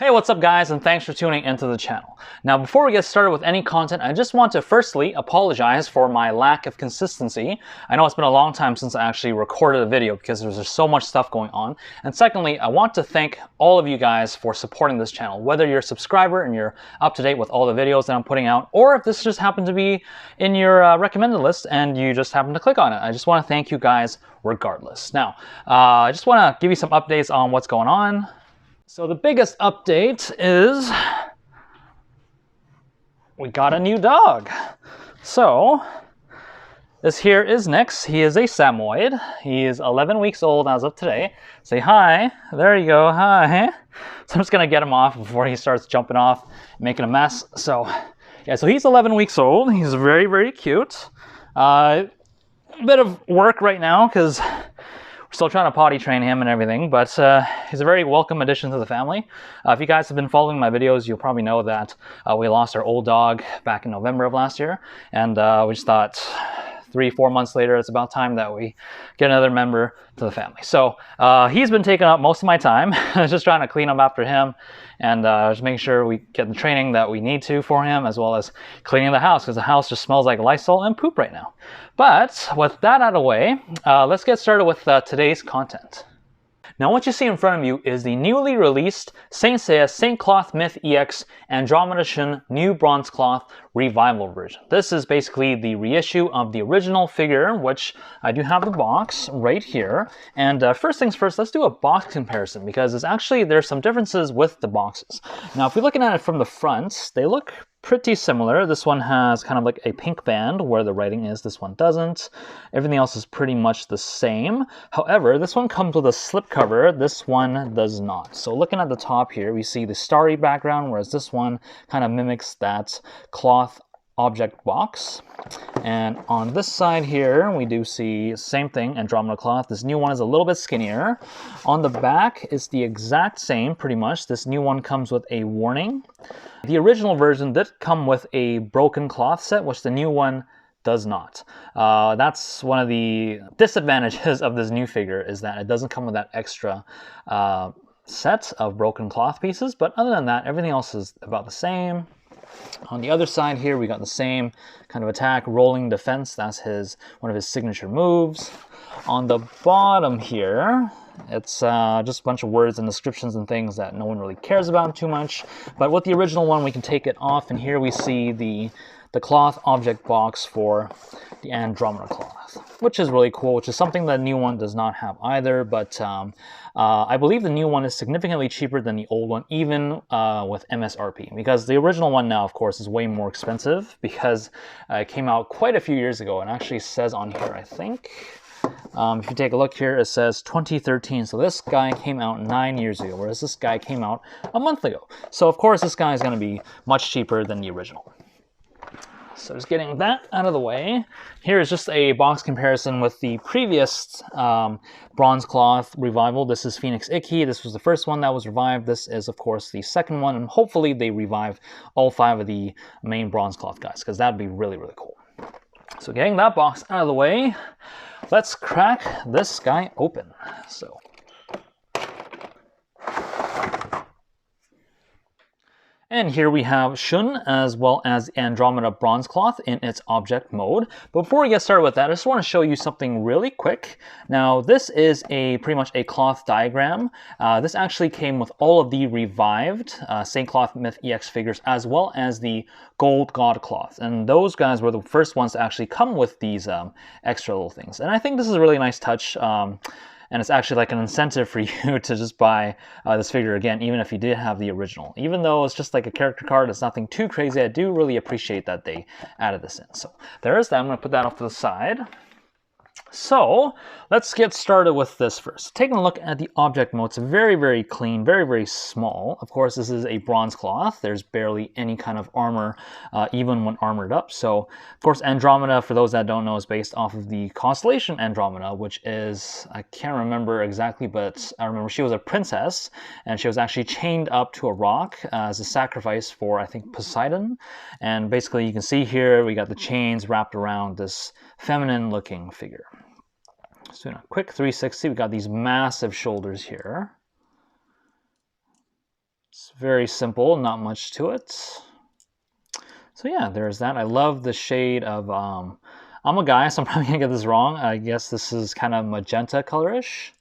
Hey, what's up guys, and thanks for tuning into the channel. Now before we get started with any content, I just want to firstly apologize for my lack of consistency. I know it's been a long time since I actually recorded a video because there's just so much stuff going on. And secondly, I want to thank all of you guys for supporting this channel, whether you're a subscriber and you're up to date with all the videos that I'm putting out, or if this just happened to be in your recommended list and you just happened to click on it. I just want to thank you guys regardless. Now, I just want to give you some updates on what's going on. So the biggest update is we got a new dog. So this here is Nix. He is a Samoyed. He is 11 weeks old as of today. Say hi. There you go. Hi. So I'm just going to get him off before he starts jumping off, making a mess. So yeah, so he's 11 weeks old. He's very, very cute. A bit of work right now because we're still trying to potty train him and everything, but he's a very welcome addition to the family. If you guys have been following my videos, you'll probably know that we lost our old dog back in November of last year, and we just thought 3-4 months later, it's about time that we get another member to the family. So he's been taking up most of my time, just trying to clean up after him and just making sure we get the training that we need to for him, as well as cleaning the house, because the house just smells like Lysol and poop right now. But with that out of the way, let's get started with today's content. Now what you see in front of you is the newly released Saint Seiya Saint Cloth Myth EX Andromeda Shun New Bronze Cloth Revival version. This is basically the reissue of the original figure, which I do have the box right here. And first things first, let's do a box comparison, because there's some differences with the boxes. Now if we're looking at it from the front, they look pretty similar. This one has kind of like a pink band where the writing is. This one doesn't. Everything else is pretty much the same. However, this one comes with a slipcover. This one does not. So looking at the top here, we see the starry background, whereas this one kind of mimics that cloth object box. And on this side here, we do see same thing, Andromeda cloth. This new one is a little bit skinnier. On the back, it's the exact same, pretty much. This new one comes with a warning. The original version did come with a broken cloth set, which the new one does not. That's one of the disadvantages of this new figure, is that it doesn't come with that extra set of broken cloth pieces. But other than that, everything else is about the same. On the other side here, we got the same kind of attack, rolling defense. That's one of his signature moves. On the bottom here, it's just a bunch of words and descriptions and things that no one really cares about too much. But with the original one, we can take it off, and here we see the cloth object box for the Andromeda cloth, which is really cool, which is something that the new one does not have either. But I believe the new one is significantly cheaper than the old one, even with MSRP, because the original one now, of course, is way more expensive because it came out quite a few years ago, and actually says on here, I think, if you take a look here, it says 2013. So this guy came out 9 years ago, whereas this guy came out a month ago. So of course, this guy is going to be much cheaper than the original. So just getting that out of the way, here is just a box comparison with the previous Bronze Cloth Revival. This is Phoenix Icky. This was the first one that was revived. This is, of course, the second one, and hopefully they revive all 5 of the main Bronze Cloth guys, because that'd be really, really cool. So getting that box out of the way, let's crack this guy open. So and here we have Shun as well as Andromeda Bronze Cloth in its object mode. But before we get started with that, I just want to show you something really quick. Now, this is pretty much a cloth diagram. This actually came with all of the revived Saint Cloth Myth EX figures, as well as the Gold God Cloth. And those guys were the first ones to actually come with these extra little things. And I think this is a really nice touch. And it's actually like an incentive for you to just buy this figure again, even if you did have the original. Even though it's just like a character card, it's nothing too crazy. I do really appreciate that they added this in. So there is that. I'm going to put that off to the side. So let's get started with this first. Taking a look at the object mode, it's very, very clean, very, very small. Of course, this is a bronze cloth. There's barely any kind of armor, even when armored up. So, of course, Andromeda, for those that don't know, is based off of the constellation Andromeda, which is, I can't remember exactly, but I remember she was a princess, and she was actually chained up to a rock as a sacrifice for, I think, Poseidon. And basically, you can see here, we got the chains wrapped around this feminine-looking figure. So in a quick 360, we've got these massive shoulders here. It's very simple, not much to it. So yeah, there's that. I love the shade of, I'm a guy, so I'm probably gonna get this wrong. I guess this is kind of magenta colorish.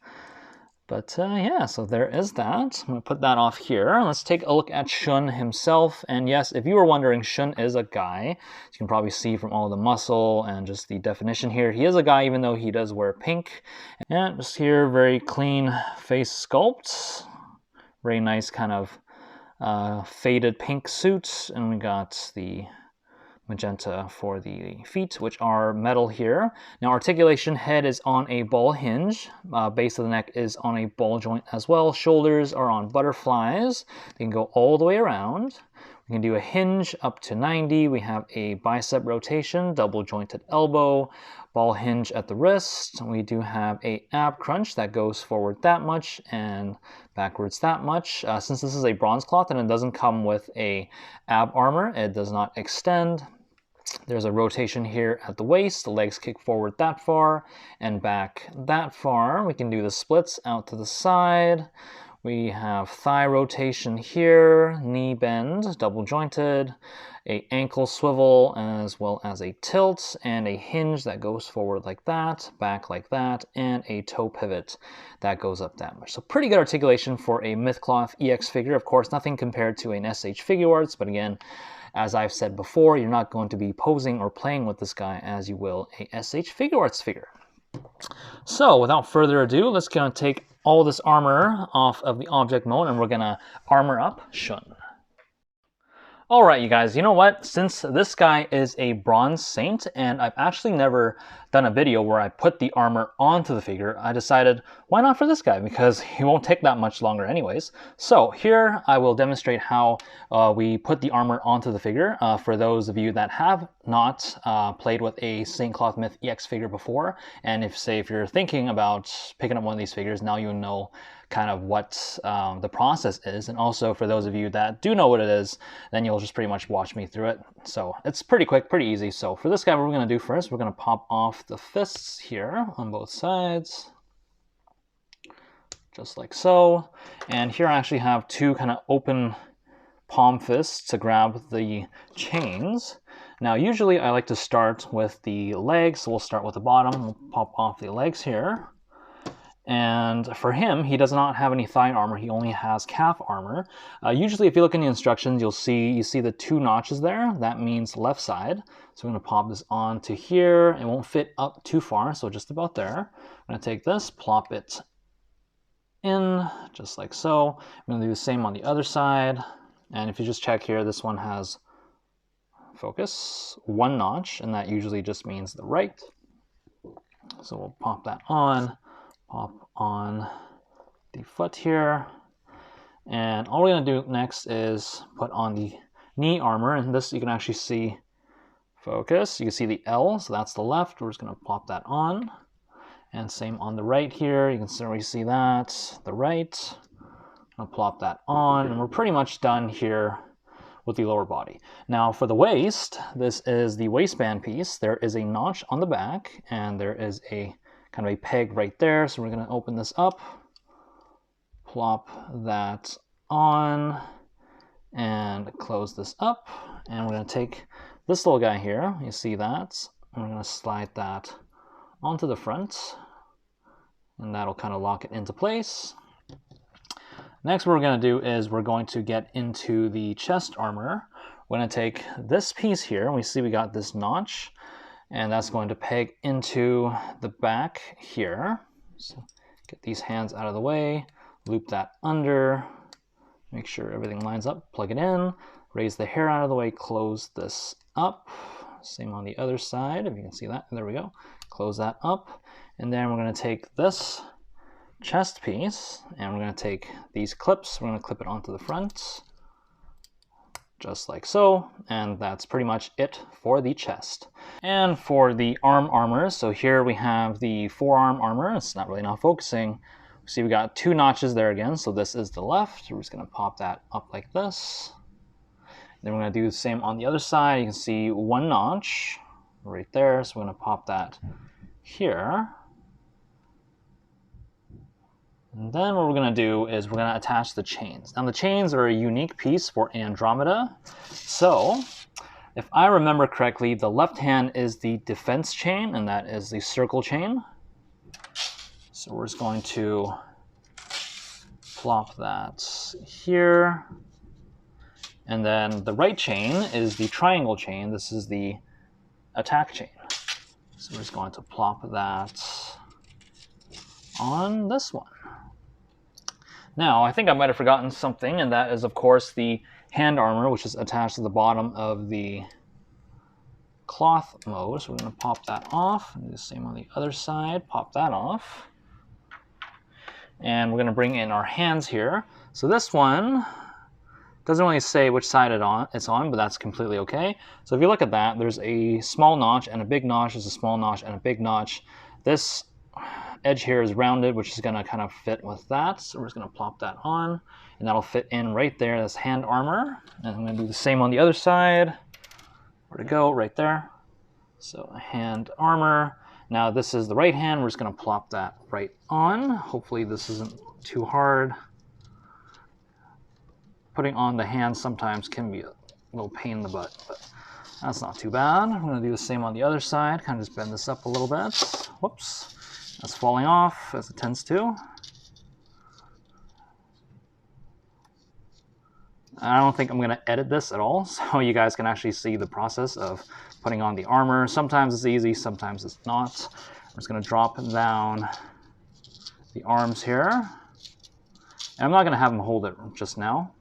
But yeah, so there is that. I'm gonna put that off here. Let's take a look at Shun himself. And yes, if you were wondering, Shun is a guy. You can probably see from all the muscle and just the definition here. He is a guy, even though he does wear pink. And just here, very clean face sculpt. Very nice kind of faded pink suit. And we got the magenta for the feet, which are metal here. Now articulation, head is on a ball hinge, base of the neck is on a ball joint as well, shoulders are on butterflies, they can go all the way around. We can do a hinge up to 90, we have a bicep rotation, double jointed elbow, ball hinge at the wrist. We do have a ab crunch that goes forward that much and backwards that much. Since this is a bronze cloth and it doesn't come with a ab armor, it does not extend. There's a rotation here at the waist, the legs kick forward that far and back that far. We can do the splits out to the side. We have thigh rotation here, knee bend, double jointed, a ankle swivel, as well as a tilt, and a hinge that goes forward like that, back like that, and a toe pivot that goes up that much. So pretty good articulation for a Mythcloth EX figure. Of course, nothing compared to an SH Figuarts, but again, as I've said before, you're not going to be posing or playing with this guy as you will a SH Figuarts figure. So without further ado, let's go and take all this armor off of the object mode and we're gonna armor up Shun. Alright you guys, you know what? Since this guy is a bronze saint and I've actually never done a video where I put the armor onto the figure, I decided why not for this guy, because he won't take that much longer anyways. So here I will demonstrate how we put the armor onto the figure for those of you that have not played with a Saint Cloth Myth EX figure before, and if you're thinking about picking up one of these figures, now you know kind of what the process is. And also for those of you that do know what it is, then you'll just pretty much watch me through it. So it's pretty quick, pretty easy. So for this guy, what we're gonna do first, we're gonna pop off the fists here on both sides, just like so. And here I actually have two kind of open palm fists to grab the chains. Now usually I like to start with the legs, so we'll start with the bottom. We'll pop off the legs here. And for him, he does not have any thigh armor, he only has calf armor. Usually if you look in the instructions, you see the two notches there, that means left side. So I'm gonna pop this onto here. It won't fit up too far, so just about there. I'm gonna take this, plop it in, just like so. I'm gonna do the same on the other side. And if you just check here, this one has, focus, one notch, and that usually just means the right. So we'll pop that on. Pop on the foot here, and all we're going to do next is put on the knee armor, and this you can actually see, focus, you can see the L, so that's the left. We're just going to plop that on, and same on the right here, you can certainly see that, the right. I'm going to plop that on, and we're pretty much done here with the lower body. Now for the waist, this is the waistband piece. There is a notch on the back, and there is a kind of a peg right there. So we're going to open this up, plop that on, and close this up. And we're going to take this little guy here, you see that, and we're going to slide that onto the front, and that'll kind of lock it into place. Next, what we're going to do is we're going to get into the chest armor. We're going to take this piece here, and we see we got this notch, and that's going to peg into the back here. So get these hands out of the way, loop that under, make sure everything lines up, plug it in, raise the hair out of the way, close this up. Same on the other side, if you can see that, there we go. Close that up, and then we're gonna take this chest piece, and we're gonna take these clips, we're gonna clip it onto the front, just like so, and that's pretty much it for the chest. And for the arm armor, so here we have the forearm armor. It's not really not focusing. See, we got two notches there again, so this is the left. We're just gonna pop that up like this. Then we're gonna do the same on the other side. You can see one notch right there, so we're gonna pop that here. And then what we're going to do is we're going to attach the chains. Now the chains are a unique piece for Andromeda. So if I remember correctly, the left hand is the defense chain, and that is the circle chain. So we're just going to plop that here. And then the right chain is the triangle chain. This is the attack chain. So we're just going to plop that on this one. Now, I think I might have forgotten something, and that is, of course, the hand armor, which is attached to the bottom of the cloth mode. So we're going to pop that off. And do the same on the other side. Pop that off. And we're going to bring in our hands here. So this one doesn't really say which side it's on, but that's completely okay. So if you look at that, there's a small notch and a big notch. There's a small notch and a big notch. This edge here is rounded, which is going to kind of fit with that. So we're just going to plop that on, and that'll fit in right there. That's hand armor. And I'm going to do the same on the other side. Where to go? Right there. So hand armor. Now this is the right hand. We're just going to plop that right on. Hopefully this isn't too hard. Putting on the hand sometimes can be a little pain in the butt, but that's not too bad. I'm going to do the same on the other side. Kind of just bend this up a little bit. Whoops. That's falling off, as it tends to. I don't think I'm going to edit this at all, so you guys can actually see the process of putting on the armor. Sometimes it's easy, sometimes it's not. I'm just going to drop down the arms here. And I'm not going to have them hold it just now,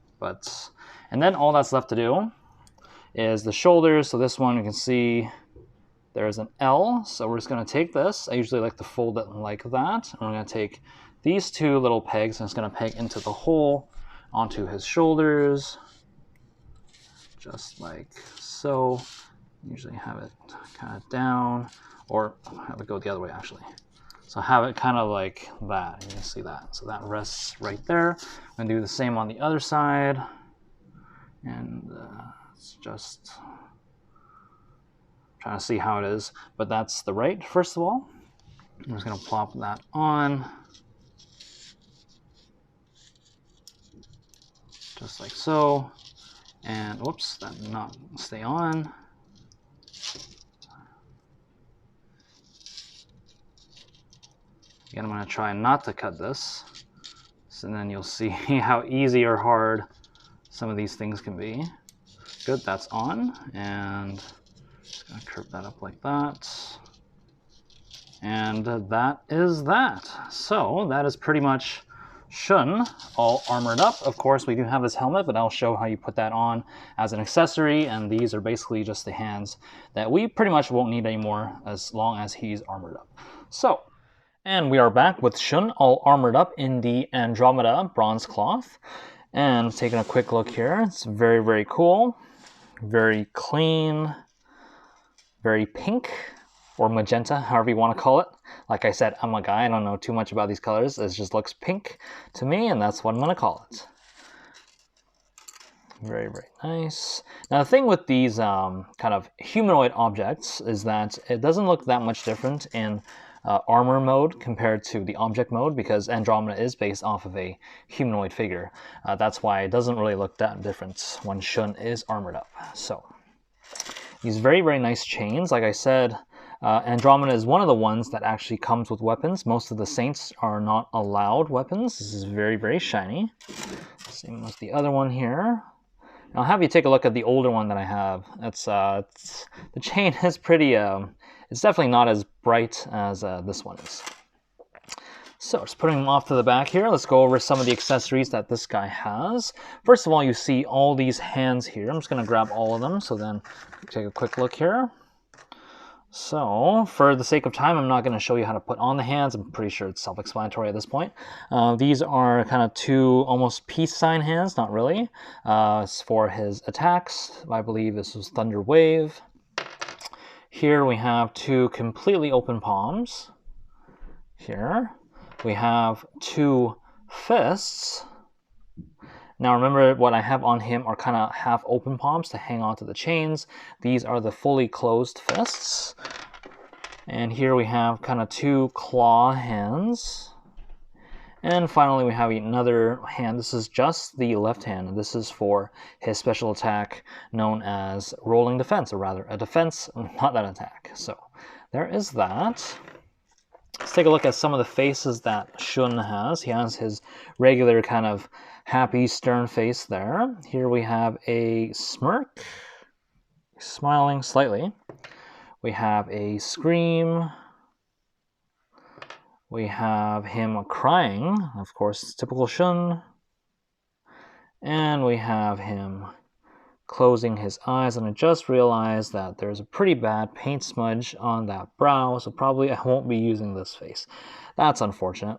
and then all that's left to do is the shoulders. So this one you can see there's an L, so we're just going to take this. I usually like to fold it like that. And we're going to take these two little pegs and it's going to peg into the hole onto his shoulders, just like so. Usually have it kind of down, or have it go the other way actually. So have it kind of like that. You can see that. So that rests right there. I'm going to do the same on the other side. And it's just trying to see how it is, but that's the right, first of all. I'm just going to plop that on. Just like so. And whoops, that did not stay on. Again, I'm going to try not to cut this. So then you'll see how easy or hard some of these things can be. Good, that's on. And just going to curve that up like that. And that is that. So that is pretty much Shun all armored up. Of course, we do have his helmet, but I'll show how you put that on as an accessory. And these are basically just the hands that we pretty much won't need anymore as long as he's armored up. So, and we are back with Shun all armored up in the Andromeda bronze cloth. And taking a quick look here, it's very, very cool. Very clean, very pink, or magenta, however you want to call it. Like I said, I'm a guy, I don't know too much about these colors. It just looks pink to me, and that's what I'm going to call it. Very, very nice. Now the thing with these kind of humanoid objects is that it doesn't look that much different in armor mode compared to the object mode, because Andromeda is based off of a humanoid figure. That's why it doesn't really look that different when Shun is armored up. So these very, very nice chains. Like I said, Andromeda is one of the ones that actually comes with weapons. Most of the Saints are not allowed weapons. This is very, very shiny. Same with the other one here. I'll have you take a look at the older one that I have. It's the chain is pretty, it's definitely not as bright as this one is. So just putting them off to the back here, let's go over some of the accessories that this guy has. First of all, you see all these hands here. I'm just going to grab all of them, so then take a quick look here. So, for the sake of time, I'm not going to show you how to put on the hands. I'm pretty sure it's self-explanatory at this point. These are kind of two almost peace sign hands, not really. It's for his attacks. I believe this was Thunder Wave. Here we have two completely open palms. Here we have two fists. Now remember, what I have on him are kind of half open palms to hang onto the chains. These are the fully closed fists. And here we have kind of two claw hands. And finally, we have another hand. This is just the left hand, and this is for his special attack known as rolling defense, or rather a defense, not an attack. So there is that. Let's take a look at some of the faces that Shun has. He has his regular kind of happy, stern face there. Here we have a smirk, smiling slightly. We have a scream. We have him crying, of course, typical Shun. And we have him closing his eyes, and I just realized that there's a pretty bad paint smudge on that brow, so probably I won't be using this face. That's unfortunate.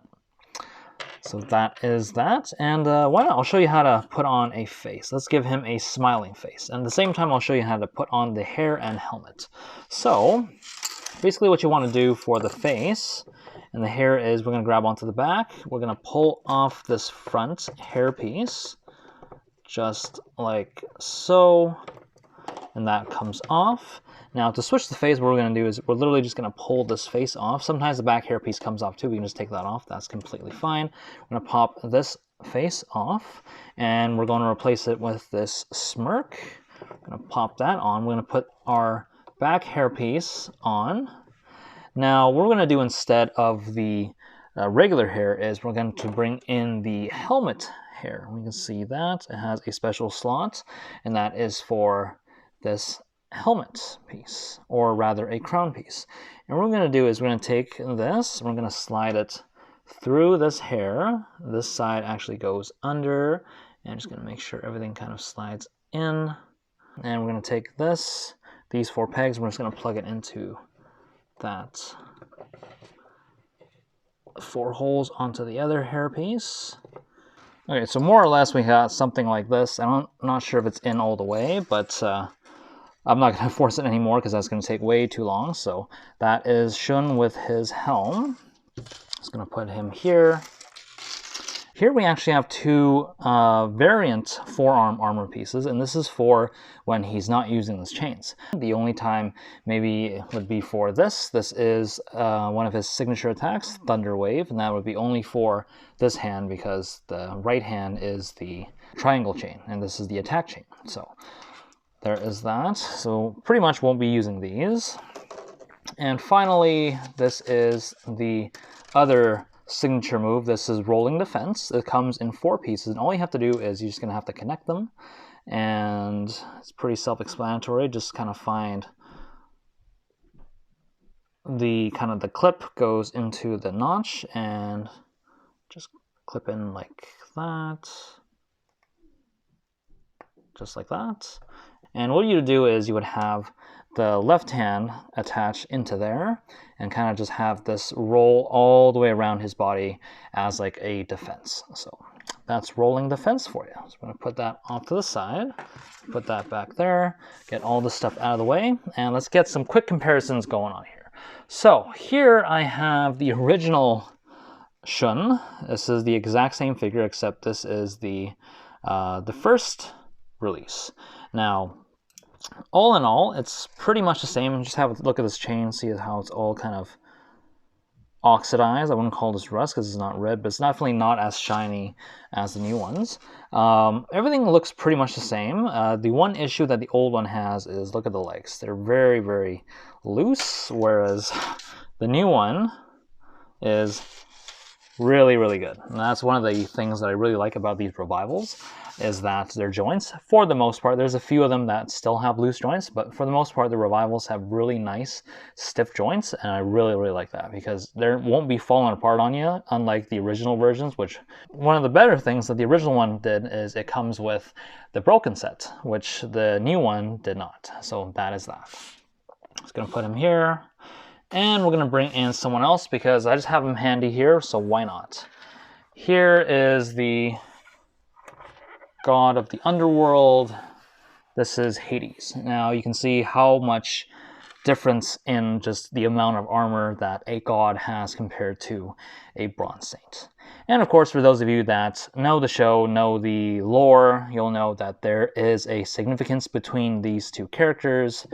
So that is that, and why not? I'll show you how to put on a face. Let's give him a smiling face, and at the same time I'll show you how to put on the hair and helmet. So basically what you want to do for the face and the hair is we're going to grab onto the back, we're going to pull off this front hair piece, just like so, and that comes off. Now to switch the face, what we're going to do is we're literally just going to pull this face off. Sometimes the back hair piece comes off too, we can just take that off, that's completely fine. We're going to pop this face off, and we're going to replace it with this smirk. We're going to pop that on, we're going to put our back hair piece on. Now, what we're going to do instead of the regular hair is we're going to bring in the helmet hair. We can see that it has a special slot, and that is for this helmet piece, or rather a crown piece. And what we're going to do is we're going to take this, and we're going to slide it through this hair. This side actually goes under, and I'm just going to make sure everything kind of slides in. And we're going to take these 4 pegs, and we're just going to plug it into that 4 holes onto the other hair piece. Okay, so more or less we got something like this. I'm not sure if it's in all the way, but I'm not going to force it anymore because that's going to take way too long. So that is Shun with his helm. Just going to put him here. Here we actually have 2 variant forearm armor pieces, and this is for when he's not using his chains. The only time maybe would be for this. This is one of his signature attacks, Thunder Wave, and that would be only for this hand because the right hand is the triangle chain, and this is the attack chain. So there is that. So pretty much won't be using these. And finally, this is the other signature move. This is rolling defense. It comes in 4 pieces, and all you have to do is you're just gonna have to connect them, and it's pretty self-explanatory. Just kind of find the clip goes into the notch, and just clip in like that, just like that. And what you would do is you would have the left hand attach into there and kind of just have this roll all the way around his body as like a defense. So that's rolling defense for you. So I'm going to put that off to the side, put that back there, get all this stuff out of the way, and let's get some quick comparisons going on here. So here I have the original Shun. This is the exact same figure, except this is the first release. Now, all in all, it's pretty much the same. Just have a look at this chain, see how it's all kind of oxidized. I wouldn't call this rust because it's not red, but it's definitely not as shiny as the new ones. Everything looks pretty much the same. The one issue that the old one has is look at the legs. They're very, very loose, whereas the new one is really, really good. And that's one of the things that I really like about these revivals, is that their joints, for the most part, there's a few of them that still have loose joints, but for the most part, the revivals have really nice stiff joints, and I really, really like that because they won't be falling apart on you, unlike the original versions, which one of the better things that the original one did is it comes with the broken set, which the new one did not. So that is that. Just gonna put him here, and we're gonna bring in someone else because I just have him handy here, so why not? Here is the god of the underworld. This is Hades. Now you can see how much difference in just the amount of armor that a god has compared to a bronze saint. And of course, for those of you that know the show, know the lore, you'll know that there is a significance between these 2 characters,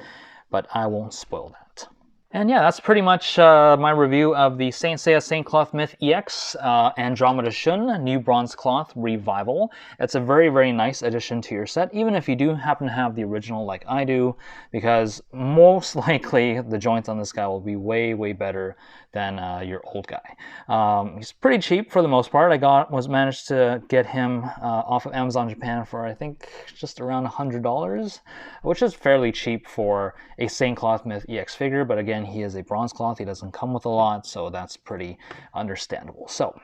but I won't spoil that. And yeah, that's pretty much my review of the Saint Seiya Saint Cloth Myth EX Andromeda Shun New Bronze Cloth Revival. It's a very, very nice addition to your set, even if you do happen to have the original like I do, because most likely the joints on this guy will be way, way better than your old guy. He's pretty cheap for the most part. I managed to get him off of Amazon Japan for I think just around $100, which is fairly cheap for a Saint Cloth Myth EX figure, but again, he is a bronze cloth. He doesn't come with a lot, so that's pretty understandable. So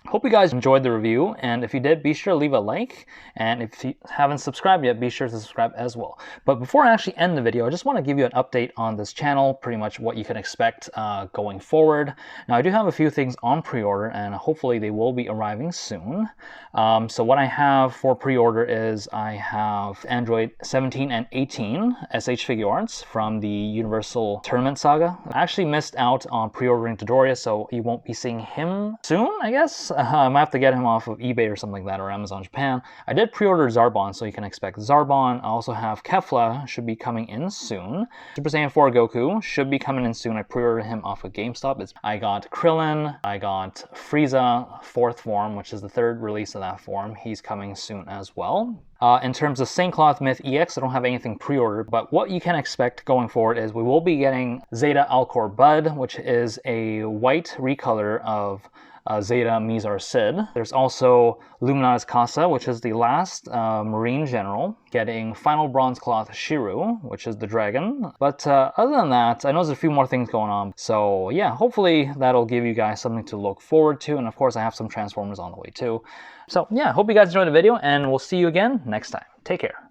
hope you guys enjoyed the review, and if you did, be sure to leave a like, and if you haven't subscribed yet, be sure to subscribe as well. But before I actually end the video, I just want to give you an update on this channel, pretty much what you can expect going forward. Now, I do have a few things on pre-order, and hopefully they will be arriving soon. So what I have for pre-order is I have Android 17 and 18 SH Figure Arts from the Universal Tournament Saga. I actually missed out on pre-ordering Dodoria, so you won't be seeing him soon, I guess. I might have to get him off of eBay or something like that, or Amazon Japan. I did pre-order Zarbon, so you can expect Zarbon. I also have Kefla, should be coming in soon. Super Saiyan 4 Goku should be coming in soon. I pre-ordered him off of GameStop. I got Krillin, I got Frieza 4th form, which is the 3rd release of that form. He's coming soon as well. In terms of Saint Cloth Myth EX, I don't have anything pre-ordered, but what you can expect going forward is we will be getting Zeta Alcor Bud, which is a white recolor of Zeta Mizar Sid. There's also Luminatus Casa, which is the last Marine General, getting Final Bronze Cloth Shiru, which is the dragon. But other than that, I know there's a few more things going on. So yeah, hopefully that'll give you guys something to look forward to. And of course, I have some Transformers on the way too. So yeah, hope you guys enjoyed the video, and we'll see you again next time. Take care.